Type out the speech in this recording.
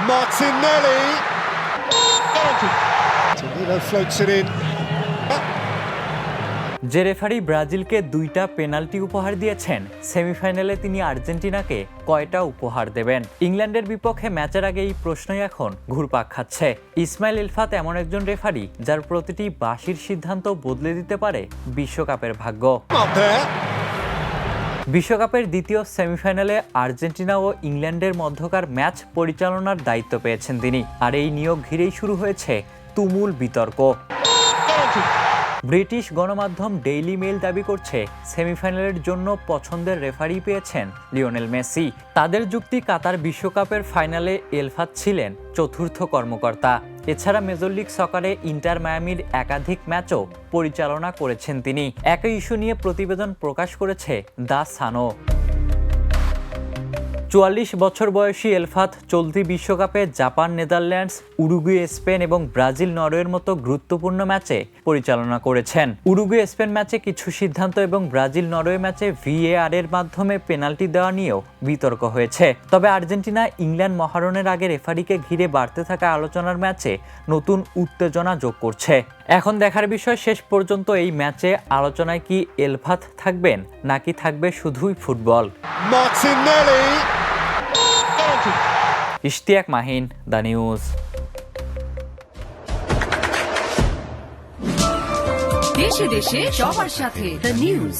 Martinelli. Danilo floats it in. যে referee ব্রাজিলকে 2টা penalty উপহার দিয়েছেন, সেমিফাইনালে তিনি আর্জেন্টিনাকে কয়টা উপহার দেবেন? ইংল্যান্ডের বিপক্ষে ম্যাচের আগে এই প্রশ্নই এখন ঘুরপাক খাচ্ছে। ইসমাইল এলফাত এমন একজন রেফারি যার প্রতিটি বাঁশির সিদ্ধান্ত বদলে দিতে পারে বিশ্বকাপের ভাগ্য। বিশ্বকাপের দ্বিতীয় সেমিফাইনালে আর্জেন্টিনা ও ইংল্যান্ডের মধ্যকার ম্যাচ পরিচালনার দায়িত্ব পেয়েছেন তিনি, আর এই নিয়োগ ঘিরেই শুরু হয়েছে তুমুল বিতর্ক। ব্রিটিশ গণমাধ্যম ডেইলি মেইল দাবি করছে সেমিফাইনালের জন্য পছন্দের রেফারি পেয়েছেন লিওনেল মেসি। তাদের যুক্তি, কাতার বিশ্বকাপের ফাইনালে এলফাত ছিলেন চতুর্থ কর্মকর্তা। এছাড়া মেজর লিগ সকারে ইন্টার মায়ামির একাধিক ম্যাচও পরিচালনা করেছেন তিনি। একই ইস্যু নিয়ে প্রতিবেদন প্রকাশ করেছে দ্য সানও। 44 বছর বয়সী এলফাত চলতি বিশ্বকাপে জাপান, নেদারল্যান্ডস, উরুগুয়ে, স্পেন এবং ব্রাজিল, নরওয়ের মতো গুরুত্বপূর্ণ ম্যাচে পরিচালনা করেছেন। উরুগুয়ে স্পেন ম্যাচে কিছু সিদ্ধান্ত এবং ব্রাজিল নরওয়ে ম্যাচে VAR এর মাধ্যমে পেনাল্টি দেওয়া নিয়েও বিতর্ক হয়েছে। তবে আর্জেন্টিনা ইংল্যান্ড মহারণের আগে রেফারিকে ঘিরে বাড়তে থাকা আলোচনার ম্যাচে নতুন উত্তেজনা যোগ করছে। এখন দেখার বিষয়, শেষ পর্যন্ত এই ম্যাচে আলোচনায় কি এলফাত থাকবেন নাকি থাকবে শুধুই football. Martinelli. Ishtiaq Mahin, the news. দেশে দেশে সবার সাথে দ্য নিউজ।